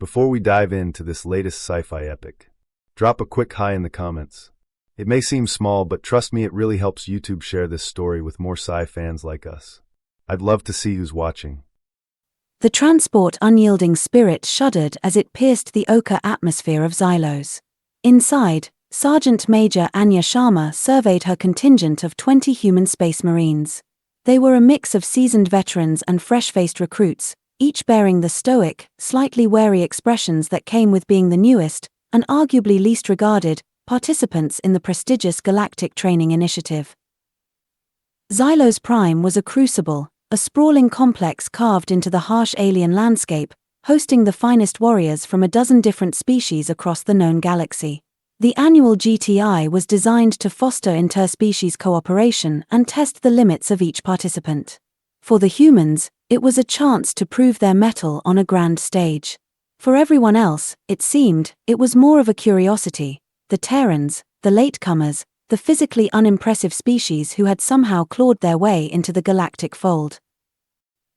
Before we dive into this latest sci-fi epic, drop a quick hi in the comments. It may seem small, but trust me, it really helps YouTube share this story with more sci fans like us. I'd love to see who's watching. The transport unyielding spirit shuddered as it pierced the ochre atmosphere of Xylos. Inside, Sergeant Major Anya Sharma surveyed her contingent of 20 human space marines. They were a mix of seasoned veterans and fresh-faced recruits, each bearing the stoic, slightly wary expressions that came with being the newest, and arguably least regarded, participants in the prestigious Galactic training initiative. Xylos Prime was a crucible, a sprawling complex carved into the harsh alien landscape, hosting the finest warriors from a dozen different species across the known galaxy. The annual GTI was designed to foster interspecies cooperation and test the limits of each participant. For the humans, it was a chance to prove their mettle on a grand stage. For everyone else, it seemed, it was more of a curiosity. The Terrans, the latecomers, the physically unimpressive species who had somehow clawed their way into the galactic fold.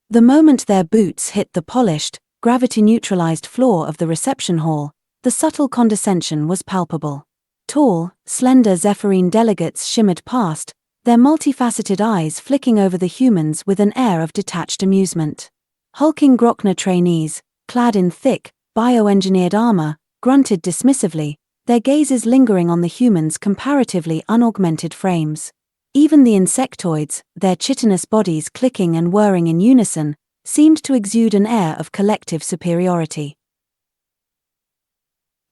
The moment their boots hit the polished, gravity-neutralized floor of the reception hall, the subtle condescension was palpable. Tall, slender Zephyrine delegates shimmered past, their multifaceted eyes flicking over the humans with an air of detached amusement. Hulking Groknar trainees, clad in thick, bioengineered armor, grunted dismissively, their gazes lingering on the humans' comparatively unaugmented frames. Even the insectoids, their chitinous bodies clicking and whirring in unison, seemed to exude an air of collective superiority.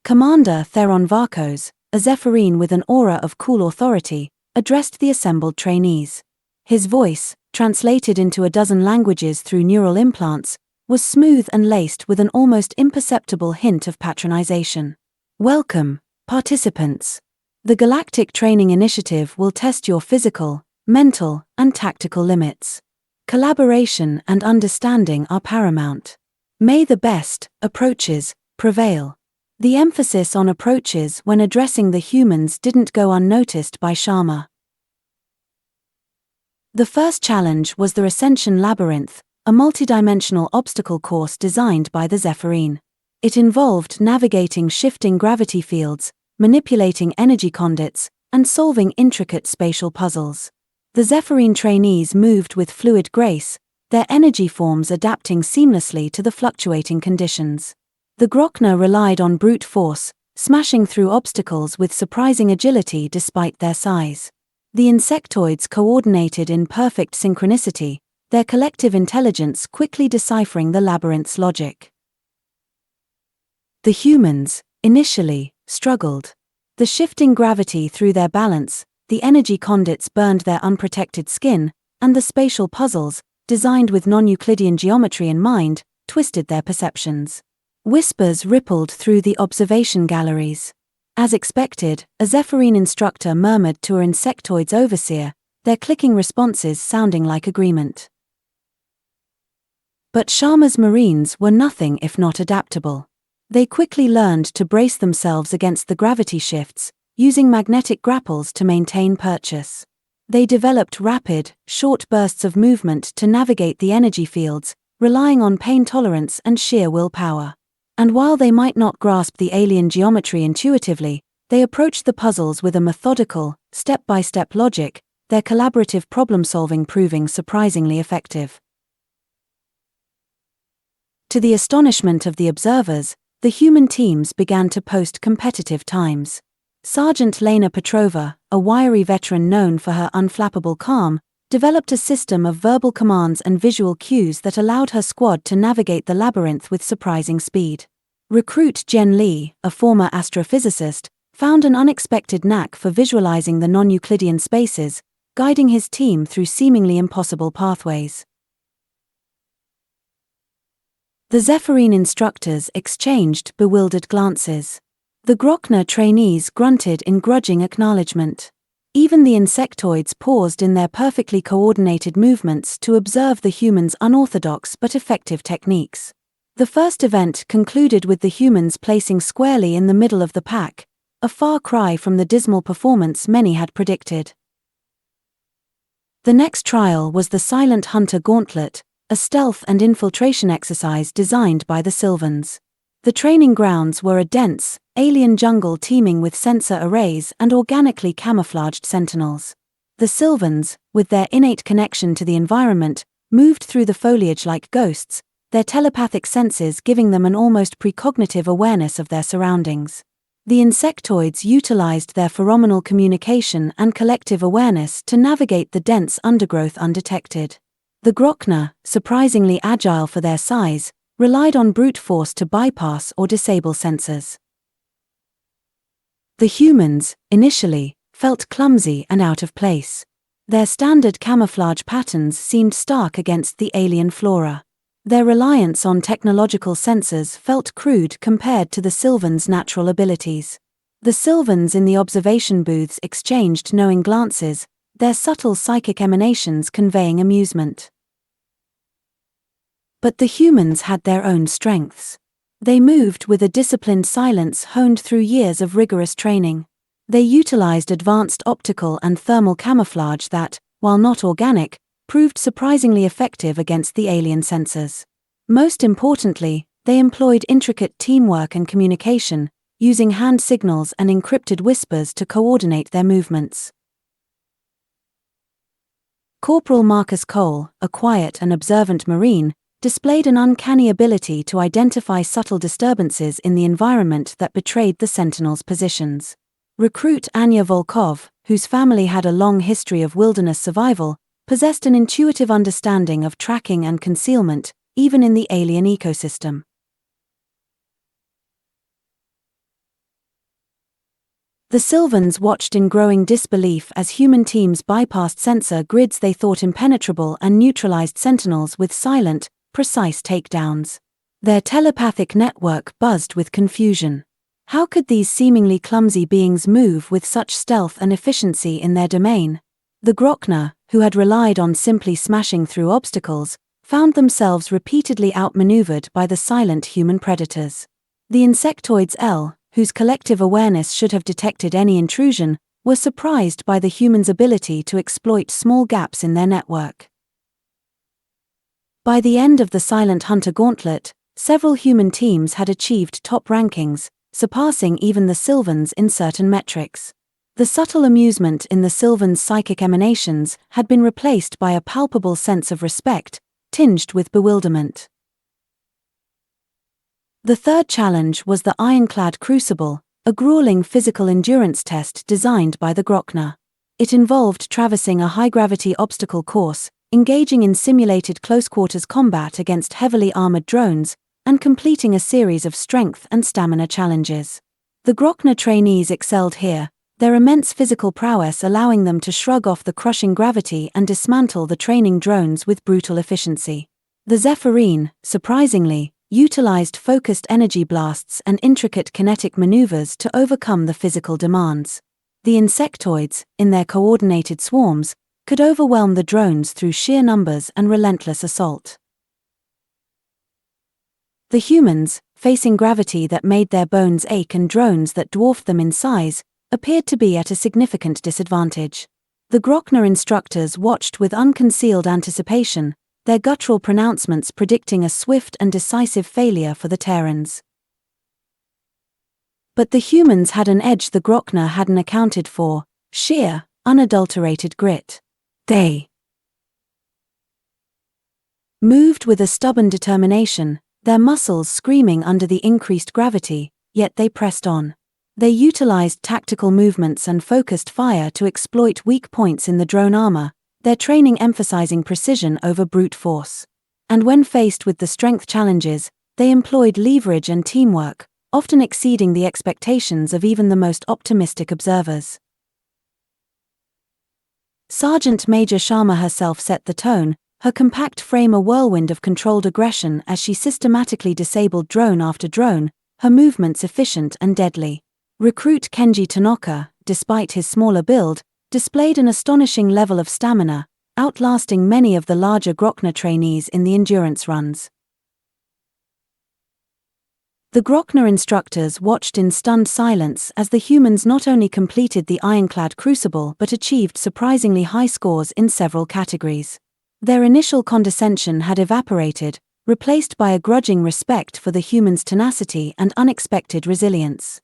Commander Theron Varkos, a Zephyrine with an aura of cool authority, addressed the assembled trainees. His voice, translated into a dozen languages through neural implants, was smooth and laced with an almost imperceptible hint of patronization. Welcome, participants. The Galactic Training Initiative will test your physical, mental, and tactical limits. Collaboration and understanding are paramount. May the best approaches prevail. The emphasis on approaches when addressing the humans didn't go unnoticed by Sharma. The first challenge was the Ascension Labyrinth, a multidimensional obstacle course designed by the Zephyrine. It involved navigating shifting gravity fields, manipulating energy conduits, and solving intricate spatial puzzles. The Zephyrine trainees moved with fluid grace, their energy forms adapting seamlessly to the fluctuating conditions. The Groknar relied on brute force, smashing through obstacles with surprising agility despite their size. The insectoids coordinated in perfect synchronicity, their collective intelligence quickly deciphering the labyrinth's logic. The humans, initially, struggled. The shifting gravity threw their balance, the energy conduits burned their unprotected skin, and the spatial puzzles, designed with non-Euclidean geometry in mind, twisted their perceptions. Whispers rippled through the observation galleries. As expected, a Zephyrine instructor murmured to her insectoid's overseer, their clicking responses sounding like agreement. But Sharma's Marines were nothing if not adaptable. They quickly learned to brace themselves against the gravity shifts, using magnetic grapples to maintain purchase. They developed rapid, short bursts of movement to navigate the energy fields, relying on pain tolerance and sheer willpower. And while they might not grasp the alien geometry intuitively, they approached the puzzles with a methodical, step-by-step logic, their collaborative problem-solving proving surprisingly effective. To the astonishment of the observers, the human teams began to post competitive times. Sergeant Lena Petrova, a wiry veteran known for her unflappable calm, developed a system of verbal commands and visual cues that allowed her squad to navigate the labyrinth with surprising speed. Recruit Jen Lee, a former astrophysicist, found an unexpected knack for visualizing the non-Euclidean spaces, guiding his team through seemingly impossible pathways. The Zephyrine instructors exchanged bewildered glances. The Groknar trainees grunted in grudging acknowledgement. Even the insectoids paused in their perfectly coordinated movements to observe the humans' unorthodox but effective techniques. The first event concluded with the humans placing squarely in the middle of the pack, a far cry from the dismal performance many had predicted. The next trial was the Silent Hunter Gauntlet, a stealth and infiltration exercise designed by the Sylvans. The training grounds were a dense, alien jungle teeming with sensor arrays and organically camouflaged sentinels. The Sylvans, with their innate connection to the environment, moved through the foliage like ghosts, their telepathic senses giving them an almost precognitive awareness of their surroundings. The insectoids utilized their pheromonal communication and collective awareness to navigate the dense undergrowth undetected. The Groknar, surprisingly agile for their size, relied on brute force to bypass or disable sensors. The humans, initially, felt clumsy and out of place. Their standard camouflage patterns seemed stark against the alien flora. Their reliance on technological sensors felt crude compared to the Sylvans' natural abilities. The Sylvans in the observation booths exchanged knowing glances, their subtle psychic emanations conveying amusement. But the humans had their own strengths. They moved with a disciplined silence honed through years of rigorous training. They utilized advanced optical and thermal camouflage that, while not organic, proved surprisingly effective against the alien sensors. Most importantly, they employed intricate teamwork and communication, using hand signals and encrypted whispers to coordinate their movements. Corporal Marcus Cole, a quiet and observant Marine, displayed an uncanny ability to identify subtle disturbances in the environment that betrayed the Sentinels' positions. Recruit Anya Volkov, whose family had a long history of wilderness survival, possessed an intuitive understanding of tracking and concealment, even in the alien ecosystem. The Sylvans watched in growing disbelief as human teams bypassed sensor grids they thought impenetrable and neutralized Sentinels with silent, precise takedowns. Their telepathic network buzzed with confusion. How could these seemingly clumsy beings move with such stealth and efficiency in their domain? The Groknar, who had relied on simply smashing through obstacles, found themselves repeatedly outmaneuvered by the silent human predators. The insectoids L, whose collective awareness should have detected any intrusion, were surprised by the humans' ability to exploit small gaps in their network. By the end of the Silent Hunter Gauntlet, several human teams had achieved top rankings, surpassing even the Sylvans in certain metrics. The subtle amusement in the Sylvans' psychic emanations had been replaced by a palpable sense of respect, tinged with bewilderment. The third challenge was the Ironclad Crucible, a grueling physical endurance test designed by the Groknar. It involved traversing a high-gravity obstacle course, engaging in simulated close-quarters combat against heavily armored drones, and completing a series of strength and stamina challenges. The Groknar trainees excelled here, their immense physical prowess allowing them to shrug off the crushing gravity and dismantle the training drones with brutal efficiency. The Zephyrine, surprisingly, utilized focused energy blasts and intricate kinetic maneuvers to overcome the physical demands. The insectoids, in their coordinated swarms, could overwhelm the drones through sheer numbers and relentless assault. The humans, facing gravity that made their bones ache and drones that dwarfed them in size, appeared to be at a significant disadvantage. The Groknar instructors watched with unconcealed anticipation, their guttural pronouncements predicting a swift and decisive failure for the Terrans. But the humans had an edge the Groknar hadn't accounted for: sheer, unadulterated grit. They moved with a stubborn determination, their muscles screaming under the increased gravity, yet they pressed on. They utilized tactical movements and focused fire to exploit weak points in the drone armor, their training emphasizing precision over brute force. And when faced with the strength challenges, they employed leverage and teamwork, often exceeding the expectations of even the most optimistic observers. Sergeant Major Sharma herself set the tone, her compact frame a whirlwind of controlled aggression as she systematically disabled drone after drone, her movements efficient and deadly. Recruit Kenji Tanaka, despite his smaller build, displayed an astonishing level of stamina, outlasting many of the larger Groknar trainees in the endurance runs. The Groknar instructors watched in stunned silence as the humans not only completed the Ironclad Crucible but achieved surprisingly high scores in several categories. Their initial condescension had evaporated, replaced by a grudging respect for the humans' tenacity and unexpected resilience.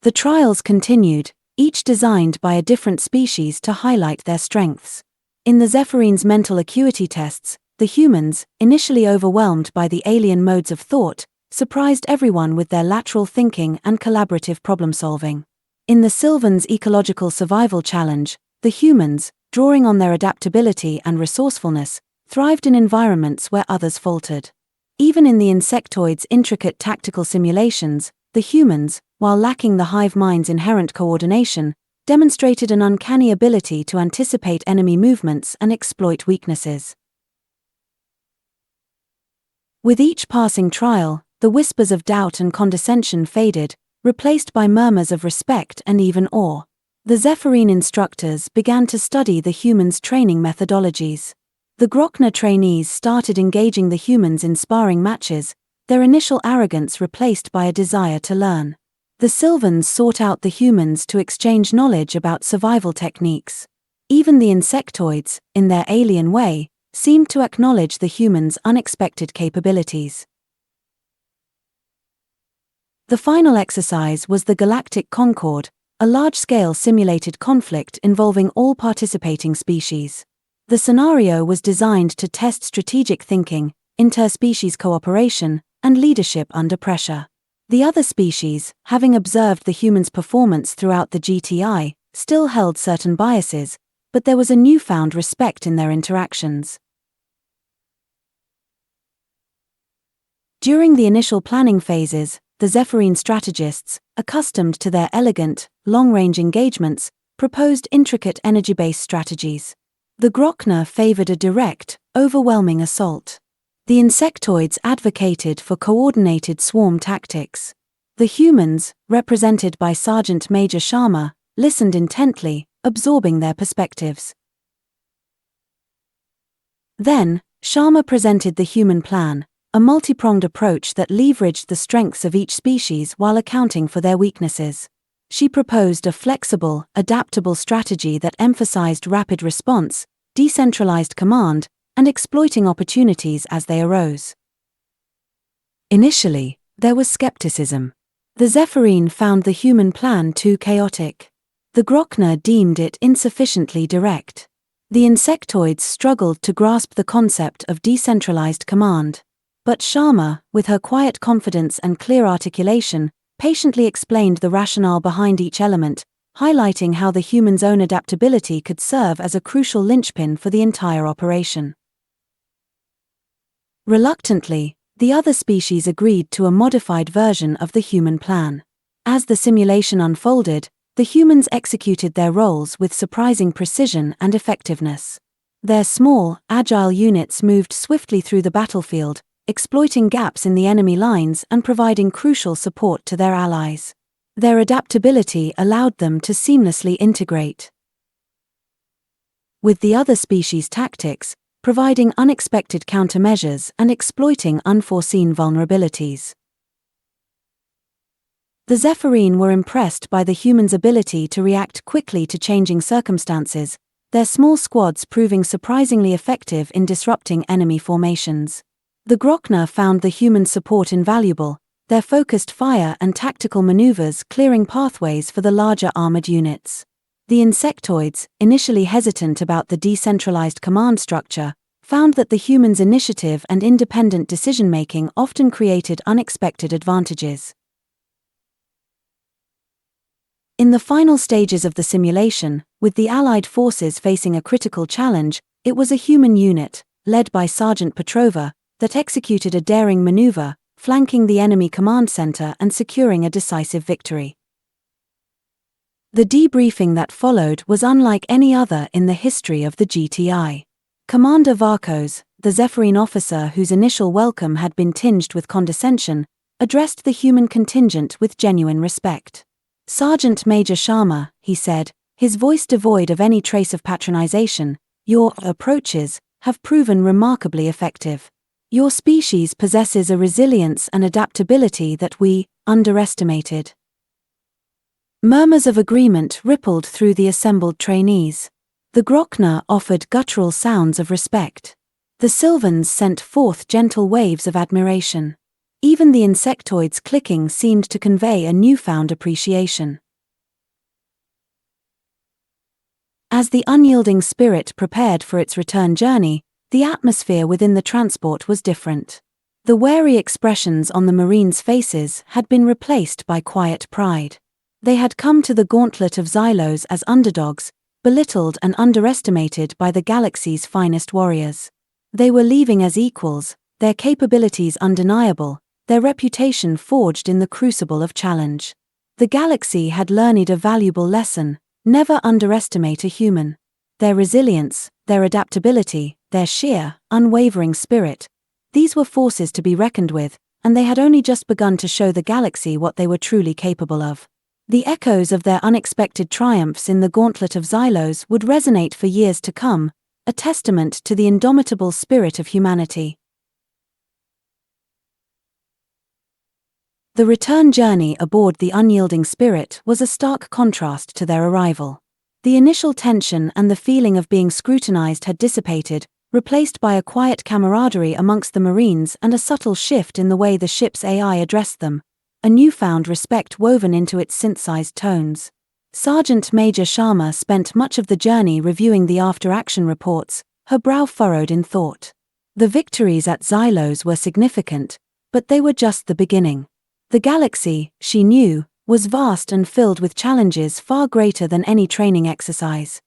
The trials continued, each designed by a different species to highlight their strengths. In the Zephyrines' mental acuity tests, the humans, initially overwhelmed by the alien modes of thought, surprised everyone with their lateral thinking and collaborative problem-solving. In the Sylvans' Ecological Survival Challenge, the humans, drawing on their adaptability and resourcefulness, thrived in environments where others faltered. Even in the insectoids' intricate tactical simulations, the humans, while lacking the hive mind's inherent coordination, demonstrated an uncanny ability to anticipate enemy movements and exploit weaknesses. With each passing trial, the whispers of doubt and condescension faded, replaced by murmurs of respect and even awe. The Zephyrine instructors began to study the humans' training methodologies. The Groknar trainees started engaging the humans in sparring matches, their initial arrogance replaced by a desire to learn. The Sylvans sought out the humans to exchange knowledge about survival techniques. Even the insectoids, in their alien way, seemed to acknowledge the humans' unexpected capabilities. The final exercise was the Galactic Concord, a large-scale simulated conflict involving all participating species. The scenario was designed to test strategic thinking, interspecies cooperation, and leadership under pressure. The other species, having observed the humans' performance throughout the GTI, still held certain biases, but there was a newfound respect in their interactions. During the initial planning phases, the Zephyrine strategists, accustomed to their elegant, long-range engagements, proposed intricate energy-based strategies. The Groknar favored a direct, overwhelming assault. The insectoids advocated for coordinated swarm tactics. The humans, represented by Sergeant Major Sharma, listened intently, absorbing their perspectives. Then, Sharma presented the human plan, a multi-pronged approach that leveraged the strengths of each species while accounting for their weaknesses. She proposed a flexible, adaptable strategy that emphasized rapid response, decentralized command, and exploiting opportunities as they arose. Initially, there was skepticism. The Zephyrine found the human plan too chaotic. The Groknar deemed it insufficiently direct. The insectoids struggled to grasp the concept of decentralized command. But Sharma, with her quiet confidence and clear articulation, patiently explained the rationale behind each element, highlighting how the human's own adaptability could serve as a crucial linchpin for the entire operation. Reluctantly, the other species agreed to a modified version of the human plan. As the simulation unfolded, the humans executed their roles with surprising precision and effectiveness. Their small, agile units moved swiftly through the battlefield, exploiting gaps in the enemy lines and providing crucial support to their allies. Their adaptability allowed them to seamlessly integrate with the other species' tactics, providing unexpected countermeasures and exploiting unforeseen vulnerabilities. The Zephyrine were impressed by the humans' ability to react quickly to changing circumstances, their small squads proving surprisingly effective in disrupting enemy formations. The Groknar found the human support invaluable, their focused fire and tactical maneuvers clearing pathways for the larger armored units. The insectoids, initially hesitant about the decentralized command structure, found that the humans' initiative and independent decision-making often created unexpected advantages. In the final stages of the simulation, with the Allied forces facing a critical challenge, it was a human unit, led by Sergeant Petrova, that executed a daring maneuver, flanking the enemy command center and securing a decisive victory. The debriefing that followed was unlike any other in the history of the GTI. Commander Varkos, the Zephyrine officer whose initial welcome had been tinged with condescension, addressed the human contingent with genuine respect. "Sergeant Major Sharma," he said, his voice devoid of any trace of patronization, "your approaches have proven remarkably effective. Your species possesses a resilience and adaptability that we underestimated." Murmurs of agreement rippled through the assembled trainees. The Groknar offered guttural sounds of respect. The Sylvans sent forth gentle waves of admiration. Even the insectoids clicking seemed to convey a newfound appreciation. As the unyielding spirit prepared for its return journey, the atmosphere within the transport was different. The wary expressions on the Marines' faces had been replaced by quiet pride. They had come to the Gauntlet of Xylos as underdogs, belittled and underestimated by the galaxy's finest warriors. They were leaving as equals, their capabilities undeniable, their reputation forged in the crucible of challenge. The galaxy had learned a valuable lesson: never underestimate a human. Their resilience, their adaptability, their sheer, unwavering spirit, these were forces to be reckoned with, and they had only just begun to show the galaxy what they were truly capable of. The echoes of their unexpected triumphs in the Gauntlet of Xylos would resonate for years to come, a testament to the indomitable spirit of humanity. The return journey aboard the unyielding spirit was a stark contrast to their arrival. The initial tension and the feeling of being scrutinized had dissipated, replaced by a quiet camaraderie amongst the Marines and a subtle shift in the way the ship's AI addressed them, a newfound respect woven into its synthesized tones. Sergeant Major Sharma spent much of the journey reviewing the after-action reports, her brow furrowed in thought. The victories at Xylos were significant, but they were just the beginning. The galaxy, she knew, was vast and filled with challenges far greater than any training exercise.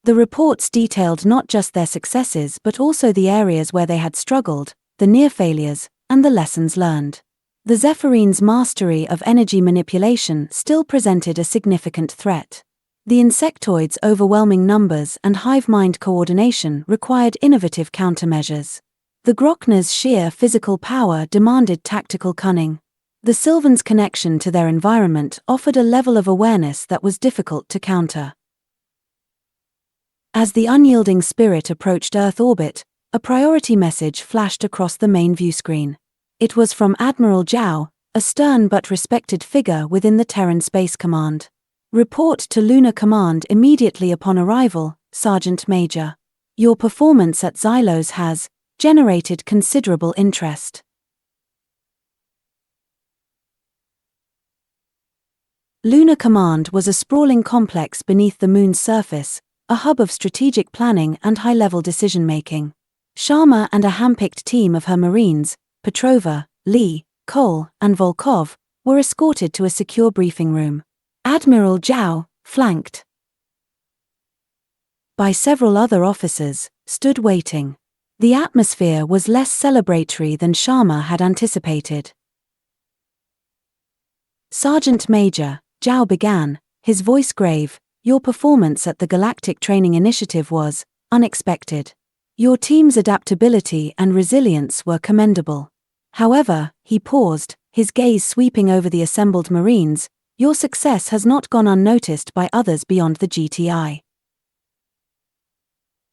The reports detailed not just their successes but also the areas where they had struggled, the near failures, and the lessons learned. The Zephyrines' mastery of energy manipulation still presented a significant threat. The insectoids' overwhelming numbers and hive mind coordination required innovative countermeasures. The Groknar's sheer physical power demanded tactical cunning. The Sylvans' connection to their environment offered a level of awareness that was difficult to counter. As the unyielding spirit approached Earth orbit, a priority message flashed across the main viewscreen. It was from Admiral Zhao, a stern but respected figure within the Terran Space Command. Report to Lunar Command immediately upon arrival, Sergeant Major. Your performance at Xylos has generated considerable interest. Lunar Command was a sprawling complex beneath the Moon's surface, a hub of strategic planning and high-level decision-making. Sharma and a handpicked team of her Marines, Petrova, Lee, Cole, and Volkov, were escorted to a secure briefing room. Admiral Zhao, flanked by several other officers, stood waiting. The atmosphere was less celebratory than Sharma had anticipated. Sergeant Major, Zhao began, his voice grave, your performance at the Galactic Training Initiative was unexpected. Your team's adaptability and resilience were commendable. However, he paused, his gaze sweeping over the assembled Marines, your success has not gone unnoticed by others beyond the GTI.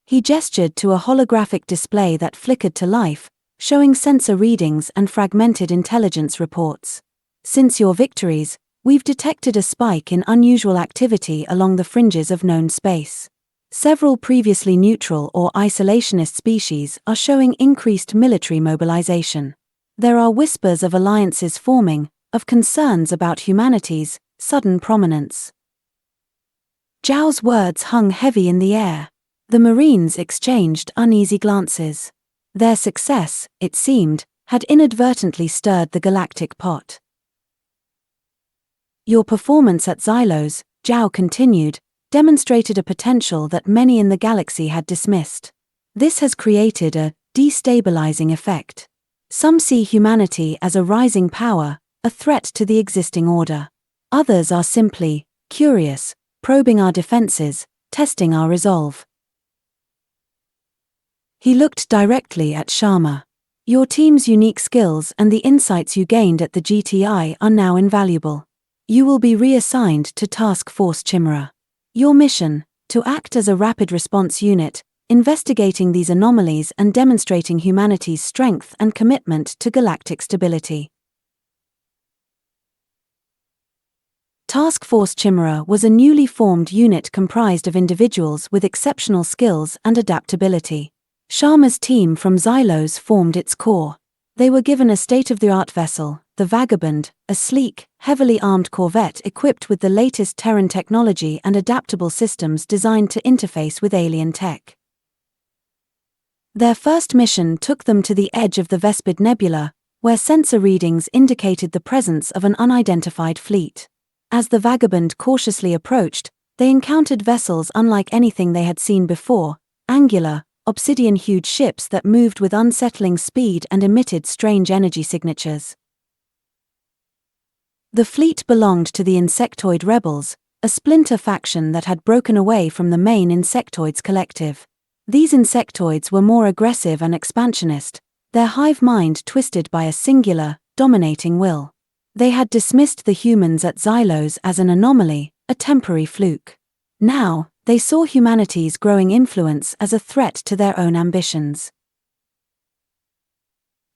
He gestured to a holographic display that flickered to life, showing sensor readings and fragmented intelligence reports. Since your victories, we've detected a spike in unusual activity along the fringes of known space. Several previously neutral or isolationist species are showing increased military mobilization. There are whispers of alliances forming, of concerns about humanity's sudden prominence. Zhao's words hung heavy in the air. The Marines exchanged uneasy glances. Their success, it seemed, had inadvertently stirred the galactic pot. Your performance at Xylos, Zhao continued, demonstrated a potential that many in the galaxy had dismissed. This has created a destabilizing effect. Some see humanity as a rising power, a threat to the existing order. Others are simply curious, probing our defenses, testing our resolve. He looked directly at Sharma. Your team's unique skills and the insights you gained at the GTI are now invaluable. You will be reassigned to Task Force Chimera. Your mission, to act as a rapid response unit, investigating these anomalies and demonstrating humanity's strength and commitment to galactic stability. Task Force Chimera was a newly formed unit comprised of individuals with exceptional skills and adaptability. Sharma's team from Xylos formed its core. They were given a state-of-the-art vessel, the Vagabond, a sleek, heavily armed corvette equipped with the latest Terran technology and adaptable systems designed to interface with alien tech. Their first mission took them to the edge of the Vespid Nebula, where sensor readings indicated the presence of an unidentified fleet. As the Vagabond cautiously approached, they encountered vessels unlike anything they had seen before, angular, obsidian-hued ships that moved with unsettling speed and emitted strange energy signatures. The fleet belonged to the Insectoid Rebels, a splinter faction that had broken away from the main Insectoids collective. These insectoids were more aggressive and expansionist, their hive mind twisted by a singular, dominating will. They had dismissed the humans at Xylos as an anomaly, a temporary fluke. Now, they saw humanity's growing influence as a threat to their own ambitions.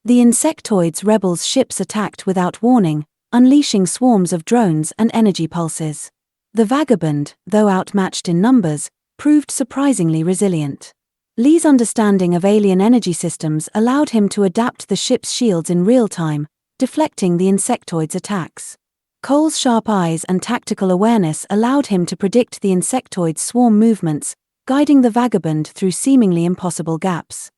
The Insectoids Rebels' ships attacked without warning, unleashing swarms of drones and energy pulses. The Vagabond, though outmatched in numbers, proved surprisingly resilient. Lee's understanding of alien energy systems allowed him to adapt the ship's shields in real time, deflecting the insectoids' attacks. Cole's sharp eyes and tactical awareness allowed him to predict the insectoids' swarm movements, guiding the Vagabond through seemingly impossible gaps.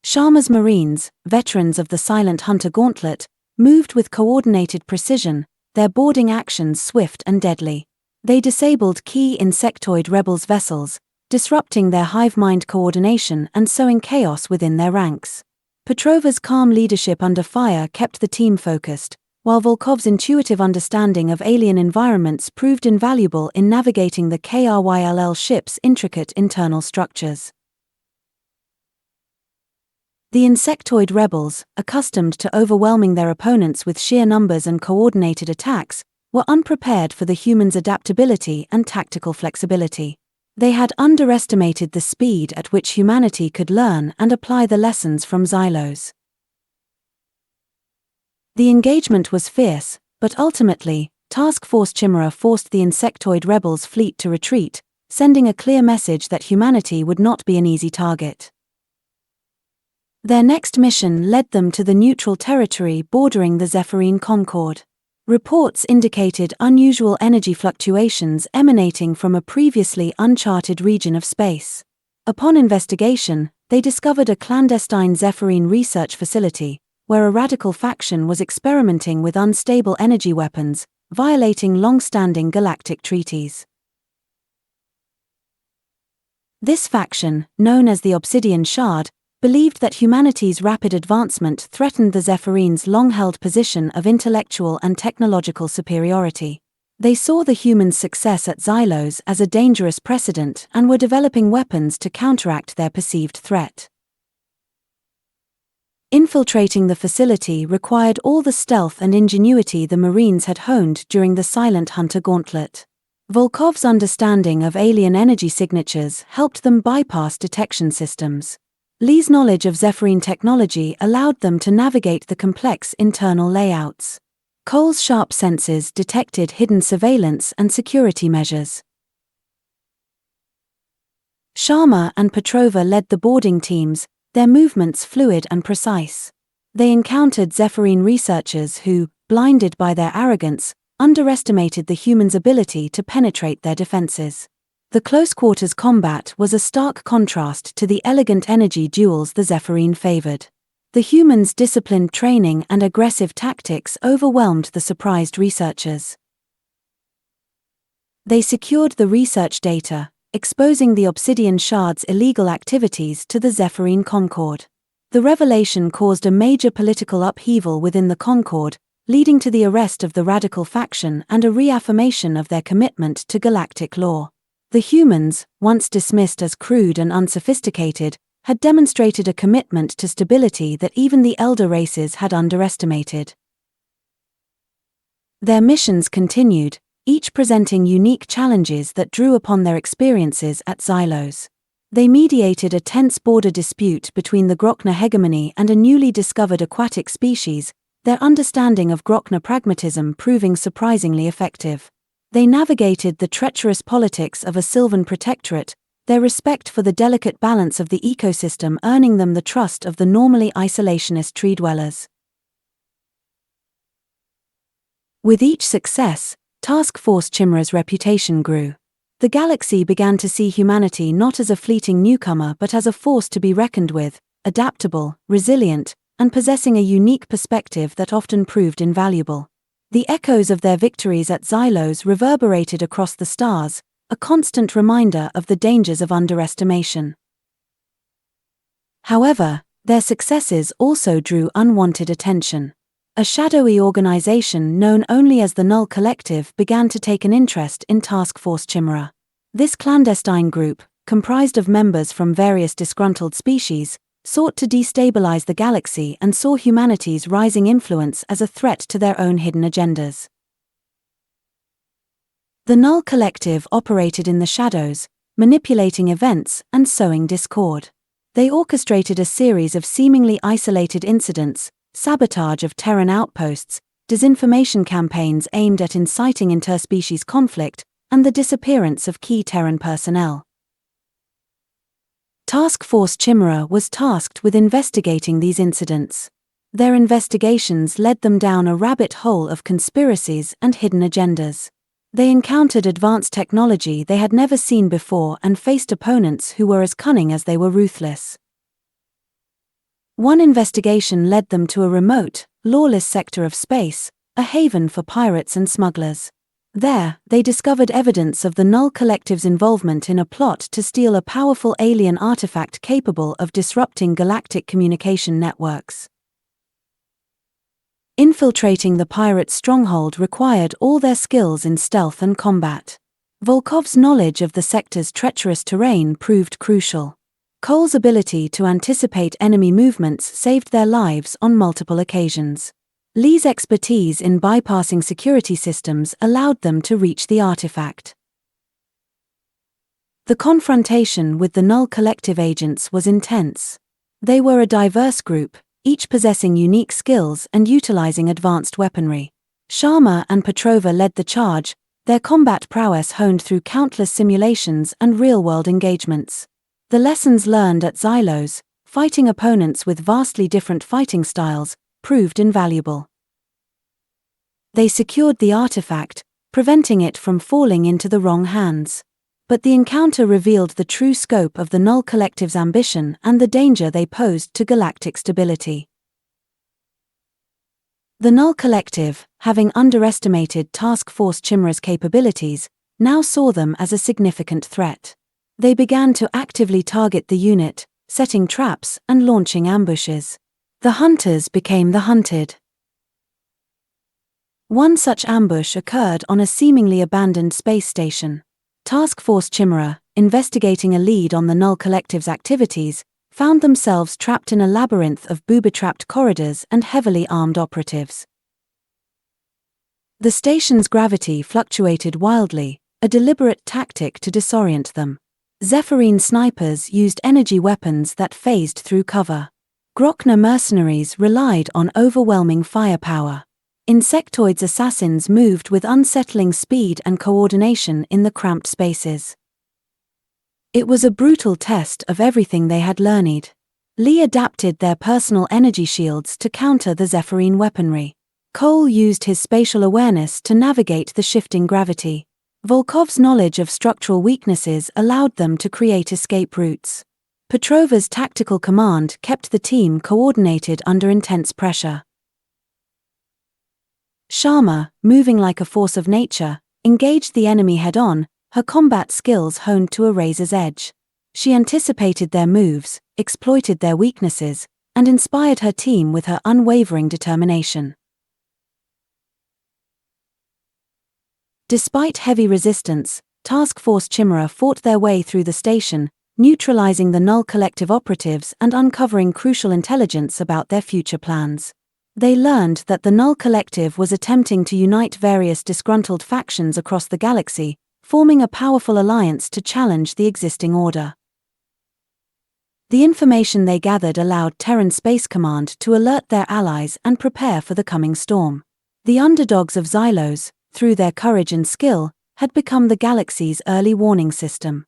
Sharma's Marines, veterans of the Silent Hunter Gauntlet, moved with coordinated precision, their boarding actions swift and deadly. They disabled key insectoid rebels' vessels, disrupting their hive mind coordination and sowing chaos within their ranks. Petrova's calm leadership under fire kept the team focused, while Volkov's intuitive understanding of alien environments proved invaluable in navigating the Kryll ship's intricate internal structures. The insectoid rebels, accustomed to overwhelming their opponents with sheer numbers and coordinated attacks, were unprepared for the humans' adaptability and tactical flexibility. They had underestimated the speed at which humanity could learn and apply the lessons from Xylos. The engagement was fierce, but ultimately, Task Force Chimera forced the Insectoid Rebels' fleet to retreat, sending a clear message that humanity would not be an easy target. Their next mission led them to the neutral territory bordering the Zephyrine Concord. Reports indicated unusual energy fluctuations emanating from a previously uncharted region of space. Upon investigation, they discovered a clandestine Zephyrine research facility, where a radical faction was experimenting with unstable energy weapons, violating long-standing galactic treaties. This faction, known as the Obsidian Shard, believed that humanity's rapid advancement threatened the Zephyrines' long-held position of intellectual and technological superiority. They saw the humans' success at Xylos as a dangerous precedent and were developing weapons to counteract their perceived threat. Infiltrating the facility required all the stealth and ingenuity the Marines had honed during the Silent Hunter Gauntlet. Volkov's understanding of alien energy signatures helped them bypass detection systems. Lee's knowledge of Zephyrine technology allowed them to navigate the complex internal layouts. Cole's sharp senses detected hidden surveillance and security measures. Sharma and Petrova led the boarding teams, their movements fluid and precise. They encountered Zephyrine researchers who, blinded by their arrogance, underestimated the humans' ability to penetrate their defenses. The close-quarters combat was a stark contrast to the elegant energy duels the Zephyrine favored. The humans' disciplined training and aggressive tactics overwhelmed the surprised researchers. They secured the research data, exposing the Obsidian Shard's illegal activities to the Zephyrine Concord. The revelation caused a major political upheaval within the Concord, leading to the arrest of the radical faction and a reaffirmation of their commitment to galactic law. The humans, once dismissed as crude and unsophisticated, had demonstrated a commitment to stability that even the elder races had underestimated. Their missions continued, each presenting unique challenges that drew upon their experiences at Xylos. They mediated a tense border dispute between the Groknar hegemony and a newly discovered aquatic species, their understanding of Groknar pragmatism proving surprisingly effective. They navigated the treacherous politics of a Sylvan protectorate, their respect for the delicate balance of the ecosystem earning them the trust of the normally isolationist tree dwellers. With each success, Task Force Chimera's reputation grew. The galaxy began to see humanity not as a fleeting newcomer but as a force to be reckoned with, adaptable, resilient, and possessing a unique perspective that often proved invaluable. The echoes of their victories at Xylos reverberated across the stars, a constant reminder of the dangers of underestimation. However, their successes also drew unwanted attention. A shadowy organization known only as the Null Collective began to take an interest in Task Force Chimera. This clandestine group, comprised of members from various disgruntled species, sought to destabilize the galaxy and saw humanity's rising influence as a threat to their own hidden agendas. The Null Collective operated in the shadows, manipulating events and sowing discord. They orchestrated a series of seemingly isolated incidents, sabotage of Terran outposts, disinformation campaigns aimed at inciting interspecies conflict, and the disappearance of key Terran personnel. Task Force Chimera was tasked with investigating these incidents. Their investigations led them down a rabbit hole of conspiracies and hidden agendas. They encountered advanced technology they had never seen before and faced opponents who were as cunning as they were ruthless. One investigation led them to a remote, lawless sector of space, a haven for pirates and smugglers. There, they discovered evidence of the Null Collective's involvement in a plot to steal a powerful alien artifact capable of disrupting galactic communication networks. Infiltrating the pirates' stronghold required all their skills in stealth and combat. Volkov's knowledge of the sector's treacherous terrain proved crucial. Cole's ability to anticipate enemy movements saved their lives on multiple occasions. Lee's expertise in bypassing security systems allowed them to reach the artifact. The confrontation with the Null Collective agents was intense. They were a diverse group, each possessing unique skills and utilizing advanced weaponry. Sharma and Petrova led the charge, their combat prowess honed through countless simulations and real-world engagements. The lessons learned at Xylos, fighting opponents with vastly different fighting styles, proved invaluable. They secured the artifact, preventing it from falling into the wrong hands. But the encounter revealed the true scope of the Null Collective's ambition and the danger they posed to galactic stability. The Null Collective, having underestimated Task Force Chimera's capabilities, now saw them as a significant threat. They began to actively target the unit, setting traps and launching ambushes. The hunters became the hunted. One such ambush occurred on a seemingly abandoned space station. Task Force Chimera, investigating a lead on the Null Collective's activities, found themselves trapped in a labyrinth of booby-trapped corridors and heavily armed operatives. The station's gravity fluctuated wildly, a deliberate tactic to disorient them. Zephyrine snipers used energy weapons that phased through cover. Groknar mercenaries relied on overwhelming firepower. Insectoids' assassins moved with unsettling speed and coordination in the cramped spaces. It was a brutal test of everything they had learned. Lee adapted their personal energy shields to counter the Zephyrine weaponry. Cole used his spatial awareness to navigate the shifting gravity. Volkov's knowledge of structural weaknesses allowed them to create escape routes. Petrova's tactical command kept the team coordinated under intense pressure. Sharma, moving like a force of nature, engaged the enemy head-on, her combat skills honed to a razor's edge. She anticipated their moves, exploited their weaknesses, and inspired her team with her unwavering determination. Despite heavy resistance, Task Force Chimera fought their way through the station, neutralizing the Null Collective operatives and uncovering crucial intelligence about their future plans. They learned that the Null Collective was attempting to unite various disgruntled factions across the galaxy, forming a powerful alliance to challenge the existing order. The information they gathered allowed Terran Space Command to alert their allies and prepare for the coming storm. The Underdogs of Xylos, through their courage and skill, had become the galaxy's early warning system.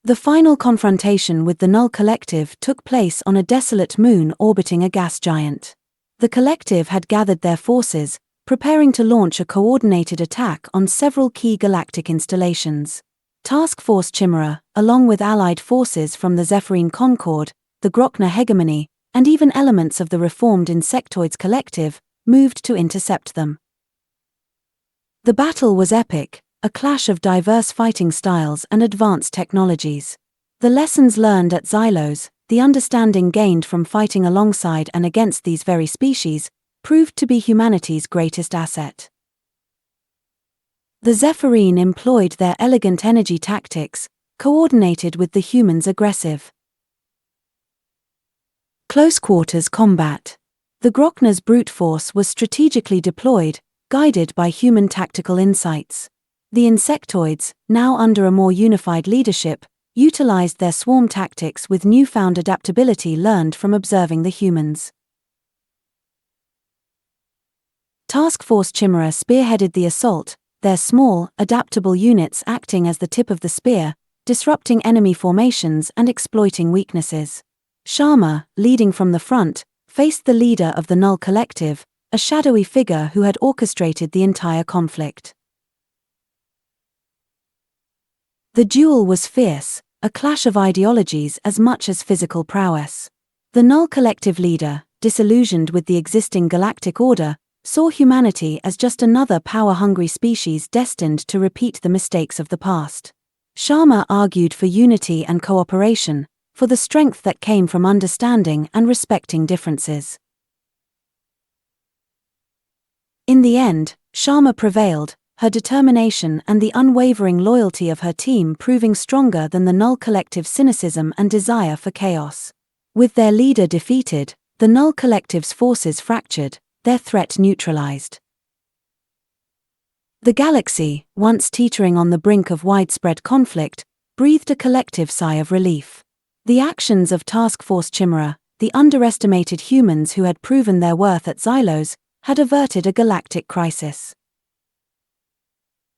The final confrontation with the Null Collective took place on a desolate moon orbiting a gas giant. The Collective had gathered their forces, preparing to launch a coordinated attack on several key galactic installations. Task Force Chimera, along with allied forces from the Zephyrine Concord, the Groknar Hegemony, and even elements of the reformed Insectoids Collective, moved to intercept them. The battle was epic, a clash of diverse fighting styles and advanced technologies. The lessons learned at Xylos, the understanding gained from fighting alongside and against these very species, proved to be humanity's greatest asset. The Zephyrine employed their elegant energy tactics, coordinated with the humans' aggressive close-quarters combat. The Groknar's brute force was strategically deployed, guided by human tactical insights. The Insectoids, now under a more unified leadership, utilized their swarm tactics with newfound adaptability learned from observing the humans. Task Force Chimera spearheaded the assault, their small, adaptable units acting as the tip of the spear, disrupting enemy formations and exploiting weaknesses. Sharma, leading from the front, faced the leader of the Null Collective, a shadowy figure who had orchestrated the entire conflict. The duel was fierce, a clash of ideologies as much as physical prowess. The Null Collective leader, disillusioned with the existing galactic order, saw humanity as just another power-hungry species destined to repeat the mistakes of the past. Sharma argued for unity and cooperation, for the strength that came from understanding and respecting differences. In the end, Sharma prevailed, her determination and the unwavering loyalty of her team proving stronger than the Null Collective's cynicism and desire for chaos. With their leader defeated, the Null Collective's forces fractured, their threat neutralized. The galaxy, once teetering on the brink of widespread conflict, breathed a collective sigh of relief. The actions of Task Force Chimera, the underestimated humans who had proven their worth at Xylos, had averted a galactic crisis.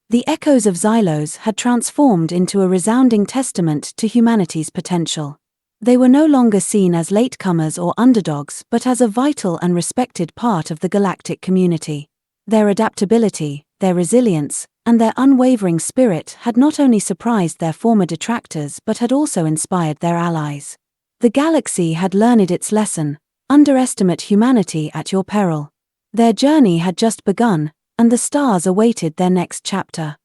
The echoes of Xylos had transformed into a resounding testament to humanity's potential. They were no longer seen as latecomers or underdogs but as a vital and respected part of the galactic community. Their adaptability, their resilience, and their unwavering spirit had not only surprised their former detractors but had also inspired their allies. The galaxy had learned its lesson: underestimate humanity at your peril. Their journey had just begun, and the stars awaited their next chapter.